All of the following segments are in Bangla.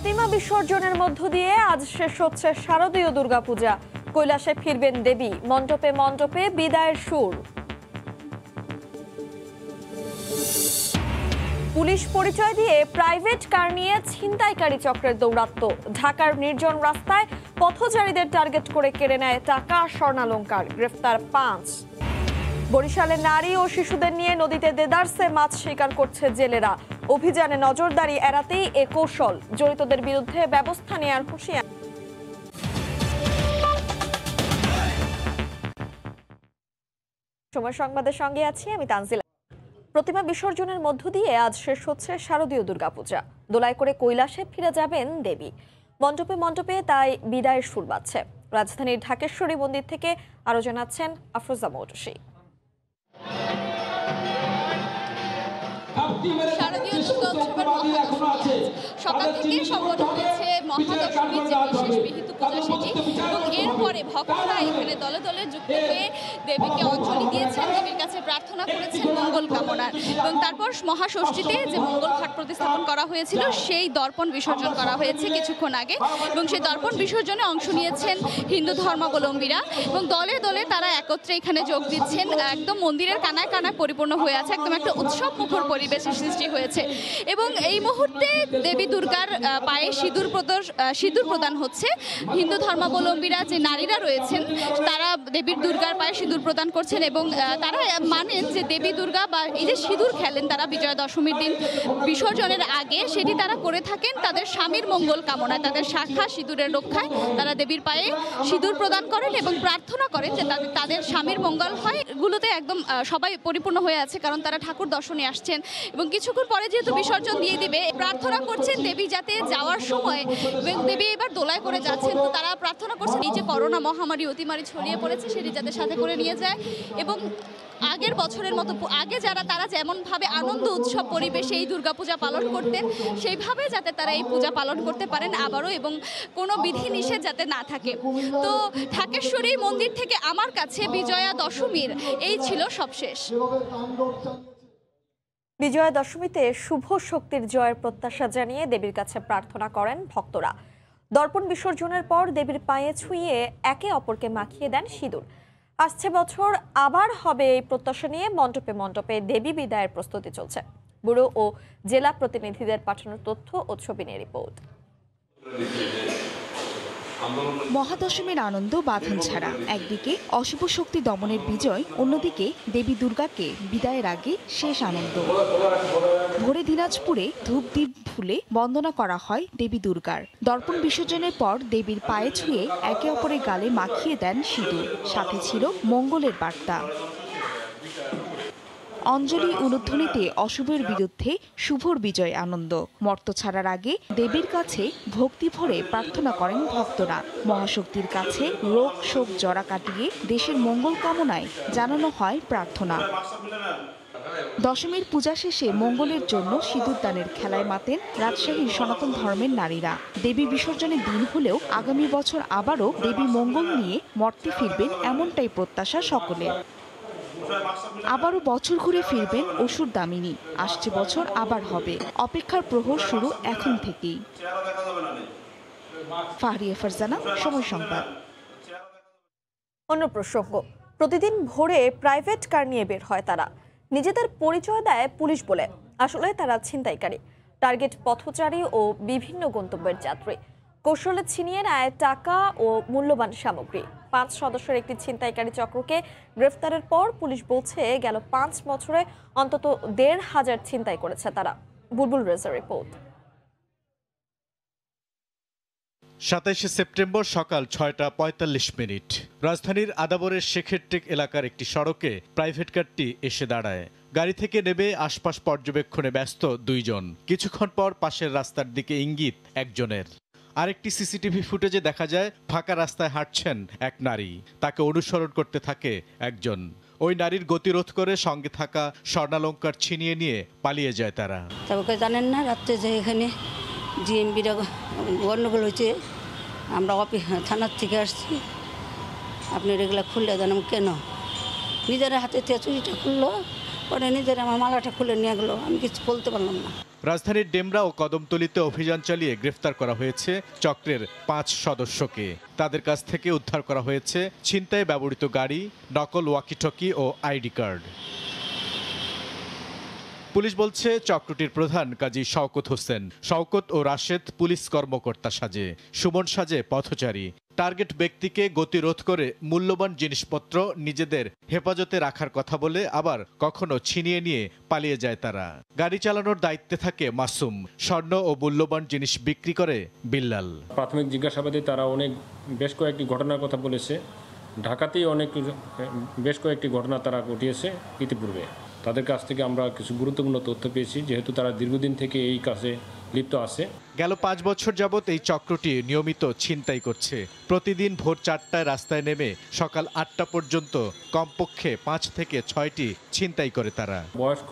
প্রতিমা বিসর্জনের মধ্য দিয়ে আজ শেষ হচ্ছে শারদীয় দুর্গাপূজা। কৈলাসে ফিরবেন দেবী, মণ্ডপে মণ্ডপে বিদায়ের সুর। পুলিশ পরিচয় দিয়ে প্রাইভেট কার নিয়ে ছিনতাইকারী চক্রের দৌরাত্ম্য। ঢাকার নির্জন রাস্তায় পথচারীদের টার্গেট করে কেড়ে নেয় টাকা, স্বর্ণালংকার। গ্রেফতার 5। বরিশালে নারী ও শিশুদের নিয়ে নদীতে দেদারসে মাছ শিকার করছে জেলেরা। অভিযানে নজরদারি এড়াতেই এ কৌশল। জড়িতদের বিরুদ্ধে ব্যবস্থা নেওয়ার হুঁশিয়ারি। সময় সংবাদের সঙ্গে আছি আমি তানজিলা। প্রতিমা বিসর্জনের মধ্য দিয়ে আজ শেষ হচ্ছে শারদীয় দুর্গাপূজা। দোলায় করে কৈলাসে ফিরে যাবেন দেবী, মণ্ডপে মণ্ডপে তাই বিদায়ের সুর বাজছে। রাজধানীর ঢাকেশ্বরী মন্দির থেকে আরো জানাচ্ছেন আফরোজা মৌটুসী। শারদীয় দুর্গা উৎসবের মহাদশমী সকাল থেকে সংগঠিত হয়েছে মহাদশমীর যে বিশেষ বিহিত পূজা সেটি, এবং এরপরে ভক্তরা এখানে দলে দলে যুক্ত হয়ে দেবীকে অঞ্জলি দিয়েছেন, দেবীর কাছে প্রার্থনা করেছেন মঙ্গল কামনার। এবং তারপর মহাষষ্ঠীতে যে মঙ্গল ঘাট প্রতিস্থাপন করা হয়েছিল সেই দর্পণ বিসর্জন করা হয়েছে কিছুক্ষণ আগে, এবং সেই দর্পণ বিসর্জনে অংশ নিয়েছেন হিন্দু ধর্মাবলম্বীরা এবং দলে দলে তারা একত্রে এখানে যোগ দিচ্ছেন। একদম মন্দিরের কানায় কানায় পরিপূর্ণ হয়ে আছে, একদম একটা উৎসব মুখর পরিবেশের সৃষ্টি হয়েছে। এবং এই মুহূর্তে দেবী দুর্গার পায়ে সিঁদুর প্রদান হচ্ছে। হিন্দু ধর্মাবলম্বীরা যে নারীরা রয়েছেন তারা দেবীর দুর্গার পায়ে সিঁদুর প্রদান করছেন, এবং তারা মানেন যে দেবী দুর্গা বা এই যে সিঁদুর খেলেন তারা বিজয়া দশমীর দিন বিসর্জনের আগে, সেটি তারা করে থাকেন তাদের স্বামীর মঙ্গল কামনায়, তাদের শাখা সিঁদুরের রক্ষায় তারা দেবীর পায়ে সিঁদুর প্রদান করেন এবং প্রার্থনা করেন যে তাদের স্বামীর মঙ্গল হয়। এগুলোতে একদম সবাই পরিপূর্ণ হয়ে আছে, কারণ তারা ঠাকুর দর্শনে আসছেন এবং কিছুক্ষণ পরে যেহেতু বিসর্জন দিয়ে দিবে, প্রার্থনা করছেন দেবী যাতে যাওয়ার সময়, দেবী এবার দোলায় করে যাচ্ছেন, তো তারা প্রার্থনা করছেন এই যে করোনা মহামারী অতিমারি ছড়িয়ে পড়েছে সেটি যাতে সাথে করে নিয়ে যায়, এবং আগের বছরের মতো আগে তারা যেমনভাবে আনন্দ উৎসব পরিবেশে এই দুর্গাপূজা পালন করতেন সেইভাবে যাতে তারা এই পূজা পালন করতে পারেন আবারও, এবং কোনো বিধি নিষেধ যাতে না থাকে। তো ঢাকেশ্বরী মন্দির থেকে আমার কাছে বিজয়া দশমীর এই ছিল সবশেষ। বিজয়া দশমীতে শুভ শক্তির জয়ের প্রত্যাশা জানিয়ে দেবীর কাছে প্রার্থনা করেন ভক্তরা। দর্পণ বিসর্জনের পর দেবীর পায়ে ছুঁয়ে একে অপরকে মাখিয়ে দেন সিঁদুর। আসছে বছর আবার হবে এই প্রত্যাশা নিয়ে মণ্ডপে মণ্ডপে দেবী বিদায়ের প্রস্তুতি চলছে। ব্যুরো ও জেলা প্রতিনিধিদের পাঠানো তথ্য ও ছবি নিয়ে রিপোর্ট। মহাদশমীর আনন্দ বাঁধন ছাড়া, একদিকে অশুভ শক্তি দমনের বিজয়, অন্যদিকে দেবী দুর্গাকে বিদায়ের আগে শেষ আনন্দ। ভোরে দিনাজপুরে ধূপদীপ ফুলে বন্দনা করা হয় দেবী দুর্গার। দর্পণ বিসর্জনের পর দেবীর পায়ে ছুঁয়ে একে অপরের গালে মাখিয়ে দেন সিঁদুর, সাথে ছিল মঙ্গলের বার্তা। অঞ্জলি উলুধ্বনিতে অশুভের বিরুদ্ধে শুভর বিজয় আনন্দ। মর্ত ছাড়ার আগে দেবীর কাছে ভক্তি ভরে প্রার্থনা করেন ভক্তরা। মহাশক্তির কাছে রোগ শোক জরা কাটিয়ে দেশের মঙ্গল কামনায় জানানো হয় প্রার্থনা। দশমীর পূজা শেষে মঙ্গলের জন্য সিঁদুর দানের খেলায় মাতেন রাজশাহীর সনাতন ধর্মের নারীরা। দেবী বিসর্জনের দিন হলেও আগামী বছর আবারও দেবী মঙ্গল নিয়ে মর্তে ফিরবেন এমনটাই প্রত্যাশা সকলের। আবারও বছর ঘুরে ফিরবেন অসুর দামিনী। আসছে বছর আবার হবে, অপেক্ষার প্রহর শুরু এখন থেকেই। ফাহরিয়া ফারজানা, সময় সংবাদ। অন্য প্রসঙ্গ, প্রতিদিন ভোরে প্রাইভেট কার নিয়ে বের হয় তারা। নিজেদের পরিচয় দেয় পুলিশ বলে, আসলে তারা ছিনতাইকারী। টার্গেট পথচারী ও বিভিন্ন গন্তব্যের যাত্রী। কৌশলে ছিনিয়ে নেয় টাকা ও মূল্যবান সামগ্রী। 5 সদস্যের একটি ছিনতাইকারী চক্রকে গ্রেফতারের পর পুলিশ বলছে গেল 5 বছরে অন্তত 1,500 ছিনতাই করেছে তারা। বুলবুল রেজার রিপোর্ট। 27 সেপ্টেম্বর সকাল 6:45। রাজধানীর আদাবরের শেখেরটেক এলাকার একটি সড়কে প্রাইভেট কারটি এসে দাঁড়ায়। গাড়ি থেকে নেমে আশপাশ পর্যবেক্ষণে ব্যস্ত 2 জন। কিছুক্ষণ পর পাশের রাস্তার দিকে ইঙ্গিত একজনের। আরেকটি সিসিটিভি ফুটেজে দেখা যায় ফাঁকা রাস্তায় হাঁটছেন এক নারী, তাকে অনুসরণ করতে থাকে একজন। ওই নারীর গতিরোধ করে সঙ্গে থাকা স্বর্ণালংকার ছিনিয়ে নিয়ে পালিয়ে যায় তারা। তবে জানেন না, রাত্রে যে এখানে জিএমবির গণ্ডগোল হয়েছে, আমরা থানার থেকে আসছি, আপনি এগুলো খুললে জানাম কেন? নিজের হাতে চুরিটা খুললো, পরে নিজের আমার মালাটা খুলে নিয়ে গেলো, আমি কিছু বলতে পারলাম না। রাজধানীর ডেমরা ও কদমতলীতে অভিযান চালিয়ে গ্রেফতার করা হয়েছে চক্রের 5 সদস্যকে। তাদের কাছ থেকে উদ্ধার করা হয়েছে ছিনতাইয়ে ব্যবহৃত গাড়ি, নকল ওয়াকিটকি ও আইডি কার্ড। পুলিশ বলছে চক্রটির প্রধান কাজী শওকত হোসেন। শওকত ও রাশেদ পুলিশ কর্মকর্তা সাজে, সুমন সাজে পথচারী। টার্গেট ব্যক্তিকে গতিরোধ করে মূল্যবান জিনিসপত্র নিজেদের হেফাজতে রাখার কথা বলে আবার কখনো ছিনিয়ে নিয়ে পালিয়ে যায় তারা। গাড়ি চালানোর দায়িত্বে থাকে মাসুম, স্বর্ণ ও মূল্যবান জিনিস বিক্রি করে বিল্লাল। প্রাথমিক জিজ্ঞাসাবাদে তারা বেশ কয়েকটি ঘটনার কথা বলেছে। ঢাকাতেই বেশ কয়েকটি ঘটনা তারা ঘটিয়েছে ইতিপূর্বে। তাদের কাছ থেকে আমরা কিছু গুরুত্বপূর্ণ তথ্য পেয়েছি, যেহেতু তারা দীর্ঘদিন থেকে এই কাজে লিপ্ত আছে। গেল 5 বছর যাবৎ এই চক্রটি নিয়মিত ছিনতাই করছে। প্রতিদিন ভোর 4টায় রাস্তায় নেমে সকাল 8টা পর্যন্ত কমপক্ষে 5 থেকে 6টি ছিনতাই করে তারা। বয়স্ক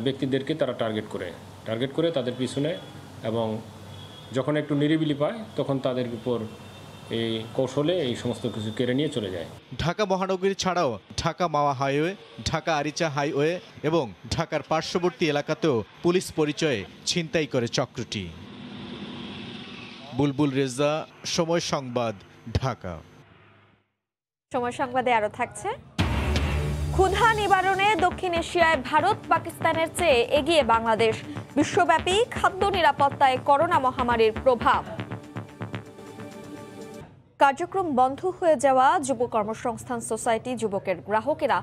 ব্যক্তিদেরকে তারা টার্গেট করে তাদের পিছনে, এবং যখন একটু নিরিবিলি পায় তখন তাদের উপর এই কৌশলে এই সমস্ত কিছু কেড়ে নিয়ে চলে যায়। ঢাকা মহানগরী ছাড়াও ঢাকা মাওয়া হাইওয়ে, ঢাকা আরিচা হাইওয়ে এবং ঢাকার পার্শ্ববর্তী এলাকাতেও পুলিশ পরিচয়ে ছিনতাই করে চক্রটি। বুলবুল রেজা, সময় সংবাদ, ঢাকা। সময় সংবাদে আরো থাকছে, ক্ষুধা নিবারণে দক্ষিণ এশিয়ায় ভারত পাকিস্তানের চেয়ে এগিয়ে বাংলাদেশ। বিশ্বব্যাপী খাদ্য নিরাপত্তায় করোনা মহামারীর প্রভাব। কার্যক্রম বন্ধ হয়ে যাওয়া যুব কর্মসংস্থান সোসাইটি যুবকের গ্রাহকেরা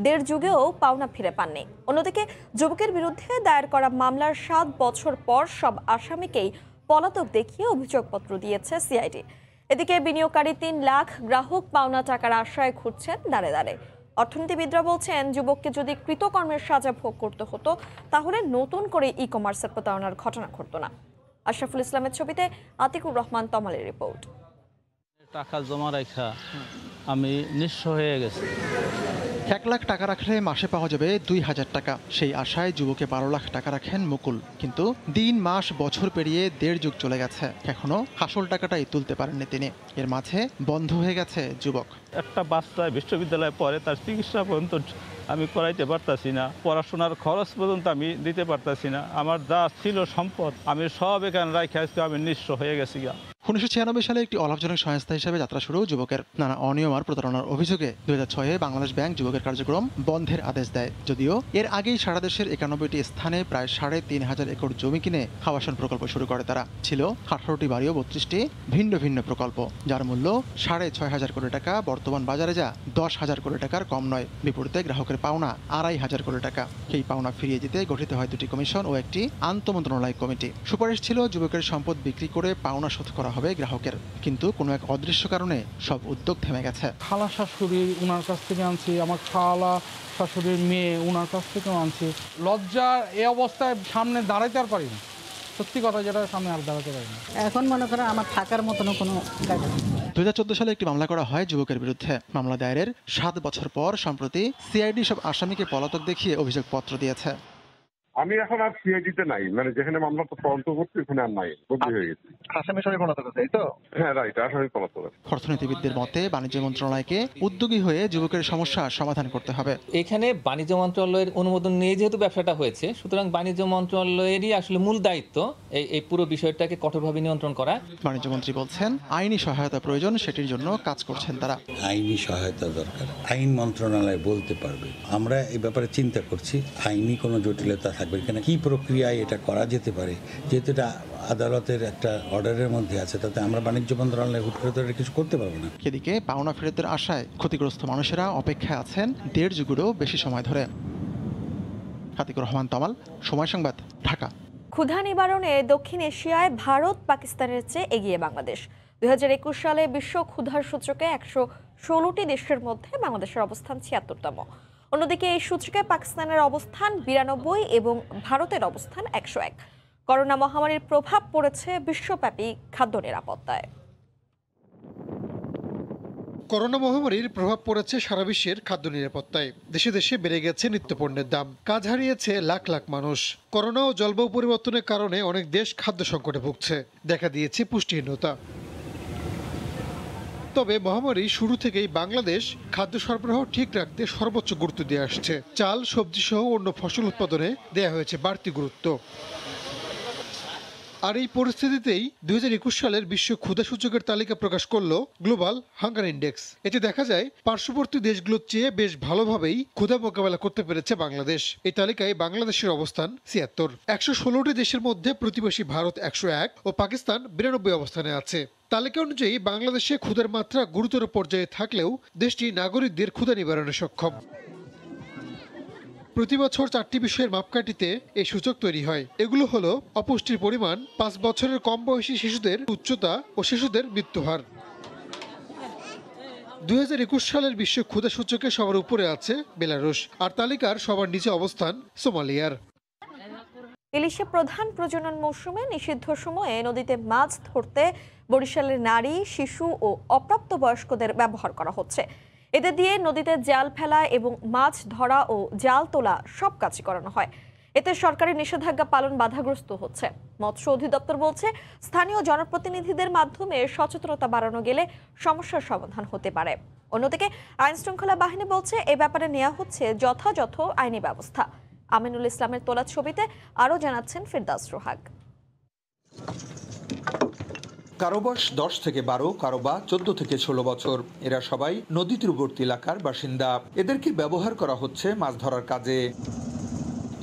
1.5 যুগেও পাওনা ফিরে পাননি। অন্যদিকে যুবকের বিরুদ্ধে দায়ের করা মামলার 7 বছর পর সব আসামিকেই পলাতক দেখিয়ে অভিযোগপত্র দিয়েছে সিআইডি। এদিকে বিনিয়োগকারী 3 লাখ গ্রাহক পাওনা টাকার আশায় ঘুরছেন দাঁড়ে দাঁড়ে। অর্থনীতিবিদরা বলছেন, যুবককে যদি কৃতকর্মের সাজা ভোগ করতে হতো তাহলে নতুন করে ই কমার্সের প্রতারণার ঘটনা ঘটতো না। আশরাফুল ইসলামের ছবিতে আতিকুর রহমান তমালের রিপোর্ট। টাকা জমা রাখা আমি নিঃস্ব হয়ে গেছি। 1 লাখ টাকা রাখলে মাসে পাওয়া যাবে 2000 টাকা। সেই আশায় যুবকে 12 লাখ টাকা রাখেন মুকুল। কিন্তু দিন মাস বছর পেরিয়ে 1.5 যুগ চলে গেছে, এখনো আসল টাকাটাই তুলতে পারেননি তিনি। এর মাঝে বন্ধ হয়ে গেছে যুবক। একটা বাচ্চা বিশ্ববিদ্যালয়ে পড়ে, তার চিকিৎসা পর্যন্ত আমি করাইতে পারতাছি না, পড়াশোনার খরচ পর্যন্ত আমি দিতে পারতাছি না। আমার যা ছিল সম্পদ আমি সব এখানে রাখি আজকে আমি নিঃস্ব হয়ে গেছি। 1996 সালে একটি অলাভজনক সংস্থা হিসেবে যাত্রা শুরু যুবকের। নানা অনিয়ম আর প্রতারণার অভিযোগে 2006-এ বাংলাদেশ ব্যাংক যুবকের কার্যক্রম বন্ধের আদেশ দেয়। যদিও এর আগেই সারা দেশের 91টি স্থানে প্রায় 3.5 একর জমি কিনে আবাসন প্রকল্প শুরু করে তারা। ছিল 18টি বাড়ি ও 32টি ভিন্ন ভিন্ন প্রকল্প, যার মূল্য 6.5 কোটি টাকা। বর্তমান বাজারে যা 10,000 কোটি টাকার কম নয়। বিপরীতে গ্রাহকের পাওনা 2,500 কোটি টাকা। এই পাওনা ফিরিয়ে দিতে গঠিত হয় 2টি কমিশন ও একটি আন্তঃমন্ত্রণালয় কমিটি। সুপারিশ ছিল যুবকের সম্পদ বিক্রি করে পাওনা শোধ করা হবে গ্রাহকের। কিন্তু কোনো এক অদৃশ্য কারণে সব উদ্যোগ থেমে গেছে। খালা শাশুড়ি উনার কাছ থেকে আনছি, আমার খালা শাশুড়ির মেয়ে উনার কাছ থেকেও আনছি। লজ্জার এই অবস্থায় সামনে দাঁড়াইতে আর পারি না, সত্যি কথা যেটা, সামনে আর দাঁড়াতে পারি না। এখন মনে করেন আমার থাকার মতন কোনো জায়গা নেই। 2014 সালে একটি মামলা করা হয় যুবকের বিরুদ্ধে। মামলা দায়েরের 7 বছর পর সম্প্রতি সিআইডি সব আসামিকে পলাতক দেখিয়ে অভিযোগপত্র দিয়েছে। আমি এখন আর সিআইডিতে নাই, মানে যেখানে মামলাটা তদন্ত করছি ওখানে আর নাই, বদলি হয়ে গেছে। আসামি সবাই পলাতক আছে, তাই তো? হ্যাঁ, রাইট, আসামি পলাতক আছে। অর্থনীতিবিদদের মতে বাণিজ্য মন্ত্রণালয়কে উদ্যোগী হয়ে যুবকের সমস্যা সমাধান করতে হবে। এখানে বাণিজ্য মন্ত্রণালয়ের অনুমোদন নিয়ে যেহেতু ব্যবসাটা হয়েছে, সুতরাং বাণিজ্য মন্ত্রণালয়েরই আসলে মূল দায়িত্ব এই পুরো বিষয়টাকে কঠোরভাবে নিয়ন্ত্রণ করা। বাণিজ্যমন্ত্রী বলছেন, আইনি সহায়তা প্রয়োজন, সেটির জন্য কাজ করছেন তারা। আইনি সহায়তা দরকার, আইন মন্ত্রণালয় বলতে পারবে। আমরা এই ব্যাপারে চিন্তা করছি, আইনি কোনো জটিলতা থাকবে কিনা, কি প্রক্রিয়ায় এটা করা যেতে পারে। যেহেতু এটা আদালতের একটা অর্ডারের মধ্যে আছে, তাতে আমরা বাণিজ্য মন্ত্রণালয় হুট করে ধরে কিছু করতে পারবো না। এদিকে পাওনা ফেরতের আশায় ক্ষতিগ্রস্ত মানুষেরা অপেক্ষায় আছেন 1.5 যুগেরও বেশি সময় ধরে। আতিকুর রহমান তমাল, সময় সংবাদ, ঢাকা। ক্ষুধা নিবারণে দক্ষিণ এশিয়ায় ভারত পাকিস্তানের চেয়ে এগিয়ে বাংলাদেশ। 2021 সালে বিশ্ব ক্ষুধার সূচকে 116টি দেশের মধ্যে বাংলাদেশের অবস্থান 76তম। অন্যদিকে এই সূচকে পাকিস্তানের অবস্থান 92 এবং ভারতের অবস্থান 101। করোনা মহামারীর প্রভাব পড়েছে বিশ্বব্যাপী খাদ্য নিরাপত্তায়। করোনা মহামারীর প্রভাব পড়েছে সারা বিশ্বের খাদ্য নিরাপত্তায়। দেশে দেশে বেড়ে গেছে নিত্যপণ্যের দাম, কাজ হারিয়েছে লাখ লাখ মানুষ। করোনা ও জলবায়ু পরিবর্তনের কারণে অনেক দেশ খাদ্য সংকটে ভুগছে, দেখা দিয়েছে পুষ্টিহীনতা। তবে মহামারী শুরু থেকেই বাংলাদেশ খাদ্য সরবরাহ ঠিক রাখতে সর্বোচ্চ গুরুত্ব দিয়ে আসছে। চাল, সবজি সহ অন্য ফসল উৎপাদনে দেয়া হয়েছে বাড়তি গুরুত্ব। আর এই পরিস্থিতিতেই 2021 সালের বিশ্ব ক্ষুধা সূচকের তালিকা প্রকাশ করল গ্লোবাল হাঙ্গার ইন্ডেক্স। এতে দেখা যায় পার্শ্ববর্তী দেশগুলোর চেয়ে বেশ ভালোভাবেই ক্ষুধা মোকাবেলা করতে পেরেছে বাংলাদেশ। এই তালিকায় বাংলাদেশের অবস্থান 76। 116টি দেশের মধ্যে প্রতিবেশী ভারত 101 ও পাকিস্তান 92 অবস্থানে আছে। তালিকা অনুযায়ী বাংলাদেশে ক্ষুধার মাত্রা গুরুতর পর্যায়ে থাকলেও দেশটি নাগরিকদের ক্ষুধা নিবারণে সক্ষম। প্রতি বছর 4টি বিষয়ের মাপকাঠিতে এই সূচক তৈরি হয়। এগুলো হলো অপুষ্টির পরিমাণ, 5 বছরের কম বয়সী শিশুদের উচ্চতা ও শিশুদের মৃত্যুহার। 2021 সালের বিশ্ব ক্ষুধা সূচকে সবার উপরে আছে বেলারুশ, আর তালিকার সবার নিচে অবস্থান সোমালিয়ার। ইলিশে প্রধান প্রজনন মৌসুমে নিষিদ্ধ সময়ে নদীতে মাছ ধরতে বরিশালের নারী, শিশু ও অপ্রাপ্তবয়স্কদের ব্যবহার করা হচ্ছে। এদের দিয়ে নদীতে জাল ফেলা এবং মাছ ধরা ও জাল তোলা সব কাজই করানো হয়। এতে সরকারি নিষেধাজ্ঞা পালন বাধাগ্রস্ত হচ্ছে। মৎস্য অধিদপ্তর বলছে, স্থানীয় জনপ্রতিনিধিদের মাধ্যমে সচেতনতা বাড়ানো গেলে সমস্যার সমাধান হতে পারে। অন্যদিকে আইন শৃঙ্খলা বাহিনী বলছে, এ ব্যাপারে নেওয়া হচ্ছে যথাযথ আইনি ব্যবস্থা। আমিনুল ইসলামের তোলা ছবিতে আরও জানাচ্ছেন ফিরদাউস সোহাগ। কারো বয়স 10 থেকে 12, কারো বা 14 থেকে 16 বছর। এরা সবাই নদী তীরবর্তী এলাকার বাসিন্দা। এদেরকে ব্যবহার করা হচ্ছে মাছ ধরার কাজে।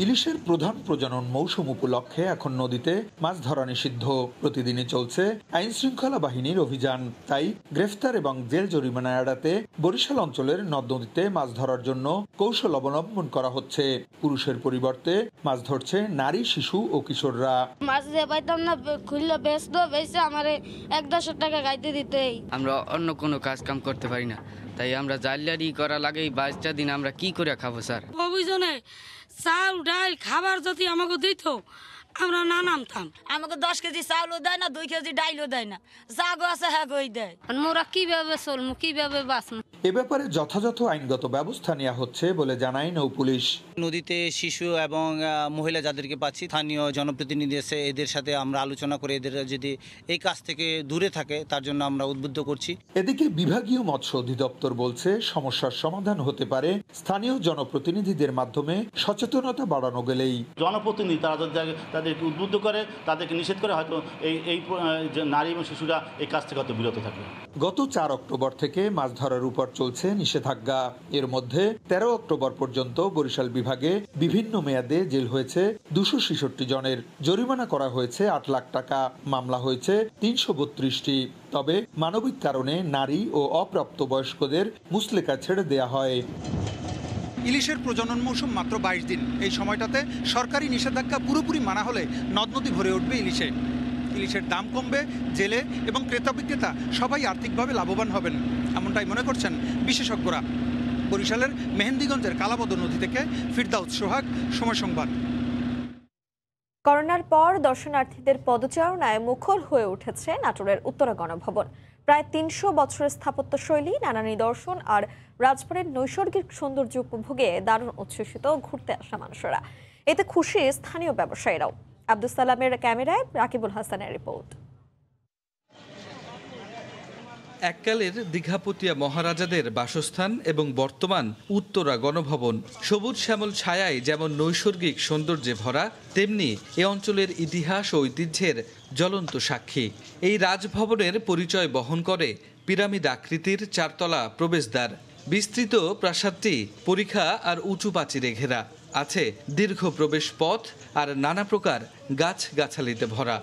ইলিশের প্রধান প্রজনন মৌসুম উপলক্ষে এখন নদীতে মাছ ধরা নিষিদ্ধ। প্রতিদিনই চলছে আইন শৃঙ্খলা বাহিনীর অভিযান। তাই গ্রেফতার এবং জেল জরিমানা এড়াতে বরিশাল অঞ্চলের নদ নদীতে মাছ ধরার জন্য কৌশল অবলম্বন করা হচ্ছে। পুরুষের পরিবর্তে মাছ ধরছে নারী, শিশু ও কিশোররা। মাছ যে পাইতাম না, খুললে বেচতো, বেচে আমারে 1-10 টাকা গাইতে দিতেই। আমরা অন্য কোনো কাজ কাম করতে পারি না, তাই আমরা জালিয়ারি করা লাগে। 22টা দিন আমরা কি করে খাবো স্যার? অভিযানে চাল ডাল খাবার যদি আমাকে দিত, আমরা না নামতাম। আমাকে 10 কেজি চাউলও দেয় না, 2 কেজি ডাইলও দেয় না, যা গো আছে হ্যাঁ গই দেয়। মোরা কিভাবে চলমু, কিভাবে বাঁচমু? এ ব্যাপারে যথাযথ আইনগত ব্যবস্থা নেওয়া হচ্ছে বলে জানায় নৌ পুলিশ। নদীতে শিশু এবং মহিলা যাদেরকে পাচ্ছি, স্থানীয় জনপ্রতিনিধি এসে এদের সাথে আমরা আলোচনা করে এদের যদি এই কাজ থেকে দূরে থাকে তার জন্য আমরা উদ্বুদ্ধ করছি। এদিকে বিভাগীয় মৎস্য অধিদপ্তর বলছে, সমস্যার সমাধান হতে পারে স্থানীয় জনপ্রতিনিধিদের মাধ্যমে সচেতনতা বাড়ানো গেলেই। জনপ্রতিনিধি তারা তাদেরকে উদ্বুদ্ধ করে, তাদেরকে নিষেধ করে, হয়তো এই নারী এবং শিশুরা এই কাজ থেকে হয়তো বিরত থাকবে। গত 4 অক্টোবর থেকে মাছ ধরার উপর চলছে নিষেধাজ্ঞা। এর মধ্যে 13 অক্টোবর পর্যন্ত বরিশাল বিভাগে বিভিন্ন মেয়াদে জেল হয়েছে 266 জনের, জরিমানা করা হয়েছে 8 লাখ টাকা, মামলা হয়েছে 332টি। তবে মানবিক কারণে নারী ও অপ্রাপ্তবয়স্কদের মুচলেকা ছেড়ে দেয়া হয়। ইলিশের প্রজনন মৌসুম মাত্র 22 দিন। এই সময়টাতে সরকারি নিষেধাজ্ঞা পুরোপুরি মানা হলে নদ নদী ভরে উঠবে ইলিশে। ইলিশের দাম কমবে, জেলে এবং ক্রেতা বিক্রেতা সবাই আর্থিকভাবে লাভবান হবেন, এমনটাই মনে করছেন বিশেষজ্ঞরা। বরিশালের মেহেন্দিগঞ্জের কালাবদ নদী থেকে ফিরদাউস সোহাগ, সময় সংবাদ। করোনার পর দর্শনার্থীদের পদচারণায় মুখর হয়ে উঠেছে নাটোরের উত্তরা গণভবন। প্রায় 300 বছরের স্থাপত্যশৈলী, নানা নিদর্শন আর রাজবাড়ির নৈসর্গিক সৌন্দর্য উপভোগে দারুণ উচ্ছ্বসিত ঘুরতে আসা মানুষেরা। এতে খুশি স্থানীয় ব্যবসায়ীরাও। আব্দুল সালামের ক্যামেরায় রাকিবুল হাসানের রিপোর্ট। এককালের দীঘাপতিয়া মহারাজাদের বাসস্থান এবং বর্তমান উত্তরা গণভবন। সবুজ শ্যামল ছায়ায় যেমন নৈসর্গিক সৌন্দর্যে ভরা, তেমনি এ অঞ্চলের ইতিহাস ও ঐতিহ্যের জ্বলন্ত সাক্ষী। এই রাজভবনের পরিচয় বহন করে পিরামিড আকৃতির 4 তলা প্রবেশদ্বার। বিস্তৃত প্রাসাদটি পরিখা আর উঁচু প্রাচীরে ঘেরা। আছে দীর্ঘ প্রবেশ পথ আর নানা প্রকার গাছগাছালিতে ভরা।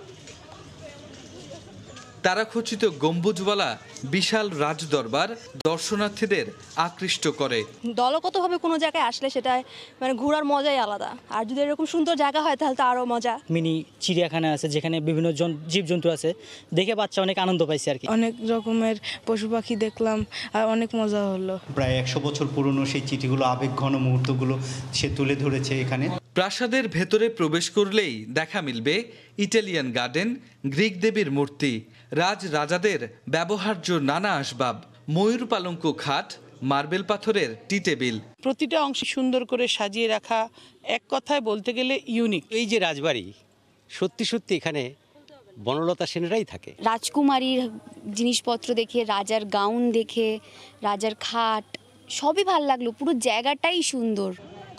তারাখচিত গম্বুজওয়ালা বিশাল রাজদরবার দর্শনার্থীদের আকৃষ্ট করে। দলগতভাবে কোনো জায়গায় আসলে সেটা মানে ঘোরার মজাই আলাদা, আর যদি এরকম সুন্দর জায়গা হয় তাহলে তো আরো মজা। মিনি চিড়িয়াখানা আছে যেখানে বিভিন্ন জীবজন্তু আছে, দেখে বাচ্চা অনেক আনন্দ পাইছে আর কি। অনেক রকমের পশু পাখি দেখলাম আর অনেক মজা হলো। প্রায় 100 বছর পুরনো সেই চিঠিগুলো, আবেগঘন মুহূর্তগুলো সে তুলে ধরেছে এখানে। প্রাসাদের ভেতরে প্রবেশ করলেই দেখা মিলবে ইটালিয়ান গার্ডেন, গ্রিক দেবীর মূর্তি, রাজাদের ব্যবহার্য নানা আসবাব, ময়ূর পালঙ্ক খাট, মার্বেল পাথরের টি টেবিল। প্রতিটা অংশ সুন্দর করে সাজিয়ে রাখা, এক কথায় বলতে গেলে ইউনিক। এই যে রাজবাড়ি, সত্যি সত্যি এখানে বনলতা সেনেরাই থাকে। রাজকুমারীর জিনিসপত্র দেখে, রাজার গাউন দেখে, রাজার খাট, সবই ভালো লাগলো, পুরো জায়গাটাই সুন্দর।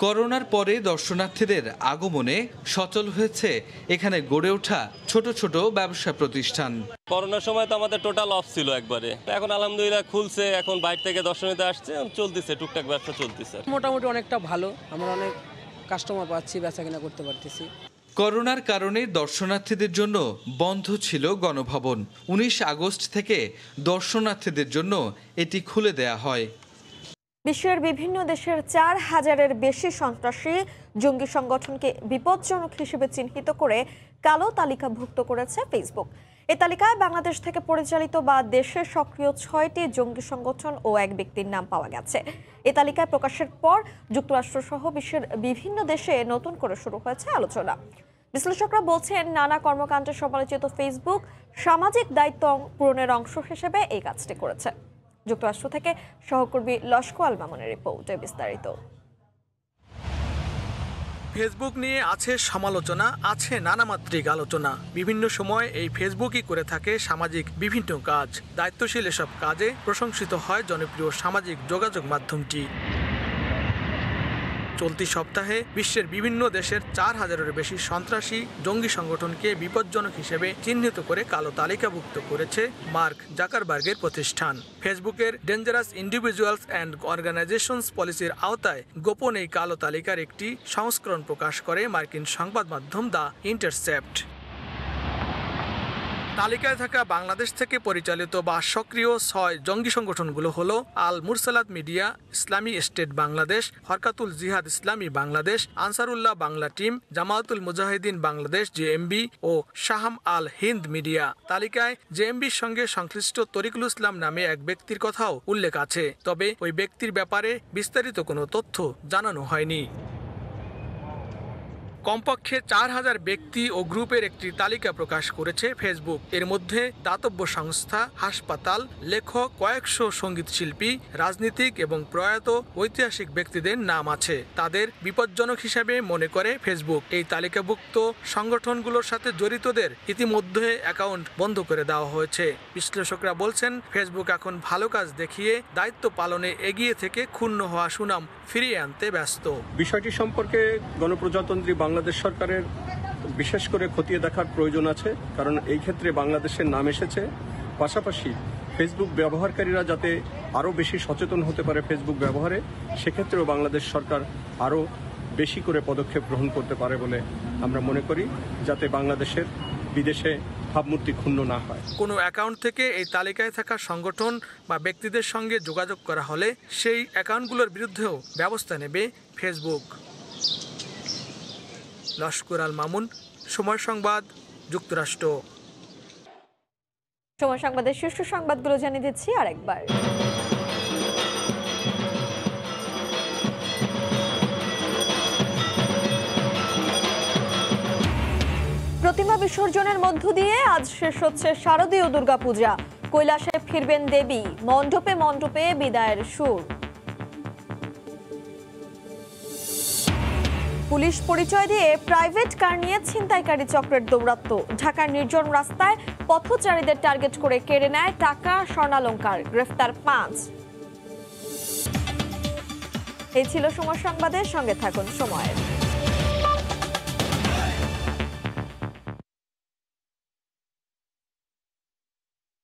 করোনার পরে দর্শনার্থীদের আগমনে সচল হয়েছে এখানে গড়ে ওঠা ছোট ছোট ব্যবসা প্রতিষ্ঠান। করোনার সময় তো আমাদের টোটাল অফ ছিল একবারে, এখন আলহামদুলিল্লাহ খুলছে, এখন বাইরে থেকে দর্শনীতে আসছে, চলতেছে, টুকটাক ব্যবসা চলতেছে। মোটামুটি অনেকটা ভালো, আমরা অনেক কাস্টমার পাচ্ছি, বেচা কিনা করতে পারতেছি। করোনার কারণে দর্শনার্থীদের জন্য বন্ধ ছিল গণভবন। 19 আগস্ট থেকে দর্শনার্থীদের জন্য এটি খুলে দেয়া হয়। বিশ্বের বিভিন্ন দেশের 4000-এর বেশি সন্ত্রাসী জঙ্গি সংগঠনকে বিপজ্জনক হিসেবে চিহ্নিত করে কালো তালিকাভুক্ত করেছে ফেসবুক। এই তালিকায় বাংলাদেশ থেকে পরিচালিত বা দেশে সক্রিয় 6টি জঙ্গি সংগঠন ও এক ব্যক্তির নাম পাওয়া গেছে। এই তালিকায় প্রকাশের পর যুক্তরাষ্ট্র সহ বিশ্বের বিভিন্ন দেশে নতুন করে শুরু হয়েছে আলোচনা। বিশ্লেষকরা বলছেন, নানা কর্মকাণ্ডে সমালোচিত ফেসবুক সামাজিক দায়িত্ব পূরণের অংশ হিসেবে এই কাজটি করেছে। যুক্তরাষ্ট্র থেকে সহকর্মী লস্কো আল মামুনের রিপোর্টে বিস্তারিত। ফেসবুক নিয়ে আছে সমালোচনা, আছে নানামাত্রিক আলোচনা। বিভিন্ন সময় এই ফেসবুকই করে থাকে সামাজিক বিভিন্ন কাজ। দায়িত্বশীল এসব কাজে প্রশংসিত হয় জনপ্রিয় সামাজিক যোগাযোগ মাধ্যমটি। চলতি সপ্তাহে বিশ্বের বিভিন্ন দেশের 4000-এর বেশি সন্ত্রাসী জঙ্গি সংগঠনকে বিপজ্জনক হিসেবে চিহ্নিত করে কালো তালিকাভুক্ত করেছে মার্ক জাকারবার্গের প্রতিষ্ঠান। ফেসবুকের ডেঞ্জারাস ইন্ডিভিজুয়ালস অ্যান্ড অর্গানাইজেশনস পলিসির আওতায় গোপন এই কালো তালিকার একটি সংস্করণ প্রকাশ করে মার্কিন সংবাদ মাধ্যম দ্য ইন্টারসেপ্ট। তালিকায় থাকা বাংলাদেশ থেকে পরিচালিত বা সক্রিয় 6 জঙ্গি সংগঠনগুলো হলো আল মুরসালাত মিডিয়া, ইসলামী স্টেট বাংলাদেশ, হরকাতুল জিহাদ ইসলামী বাংলাদেশ, আনসারুল্লাহ বাংলা টিম, জামায়াতুল মুজাহিদিন বাংলাদেশ জেএমবি ও শাহাম আল হিন্দ মিডিয়া। তালিকায় জেএমবির সঙ্গে সংশ্লিষ্ট তরিকুল ইসলাম নামে এক ব্যক্তির কথাও উল্লেখ আছে, তবে ওই ব্যক্তির ব্যাপারে বিস্তারিত কোনো তথ্য জানানো হয়নি। কমপক্ষে 4000 ব্যক্তি ও গ্রুপের একটি তালিকা প্রকাশ করেছে ফেসবুক। এর মধ্যে দাতব্য সংস্থা, হাসপাতাল, লেখক, কয়েকশো সঙ্গীত শিল্পী, রাজনীতিক এবং প্রয়াত ঐতিহাসিক ব্যক্তিদের নাম আছে। তাদের বিপজ্জনক হিসেবে মনে করে ফেসবুক। এই তালিকাভুক্ত সংগঠনগুলোর সাথে জড়িতদের ইতিমধ্যে অ্যাকাউন্ট বন্ধ করে দেওয়া হয়েছে। বিশ্লেষকরা বলছেন, ফেসবুক এখন ভালো কাজ দেখিয়ে দায়িত্ব পালনে এগিয়ে থেকে ক্ষুণ্ণ হওয়া সুনাম ফিরিয়ে আনতে ব্যস্ত। বিষয়টি সম্পর্কে গণপ্রজাতন্ত্রী বাংলাদেশ সরকারের বিশেষ করে খতিয়ে দেখার প্রয়োজন আছে, কারণ এই ক্ষেত্রে বাংলাদেশের নাম এসেছে। পাশাপাশি ফেসবুক ব্যবহারকারীরা যাতে আরও বেশি সচেতন হতে পারে ফেসবুক ব্যবহারে, সেক্ষেত্রেও বাংলাদেশ সরকার আরও বেশি করে পদক্ষেপ গ্রহণ করতে পারে বলে আমরা মনে করি, যাতে বাংলাদেশের বিদেশে ভাবমূর্তি ক্ষুণ্ণ না হয়। কোনো অ্যাকাউন্ট থেকে এই তালিকায় থাকা সংগঠন বা ব্যক্তিদের সঙ্গে যোগাযোগ করা হলে সেই অ্যাকাউন্টগুলোর বিরুদ্ধেও ব্যবস্থা নেবে ফেসবুক। লস্কর আল মামুন, সময় সংবাদ, যুক্তরাষ্ট্র। সময় সংবাদের শীর্ষ সংবাদগুলো জানিয়ে দিচ্ছি আরেকবার। প্রতিমা বিসর্জনের মধ্য দিয়ে আজ শেষ হচ্ছে শারদীয় দুর্গাপূজা। কৈলাসে ফিরবেন দেবী, মণ্ডপে মণ্ডপে বিদায়ের সুর। পুলিশ পরিচয় দিয়ে প্রাইভেট কার নিয়ে ছিনতাইকারী চক্রের দৌরাত্ম্য। ঢাকার নির্জন রাস্তায় পথচারীদের টার্গেট করে কেড়ে নেয় টাকা, স্বর্ণালংকার। গ্রেফতার 5। এই ছিল সময় সংবাদের, সঙ্গে থাকুন সময়ের।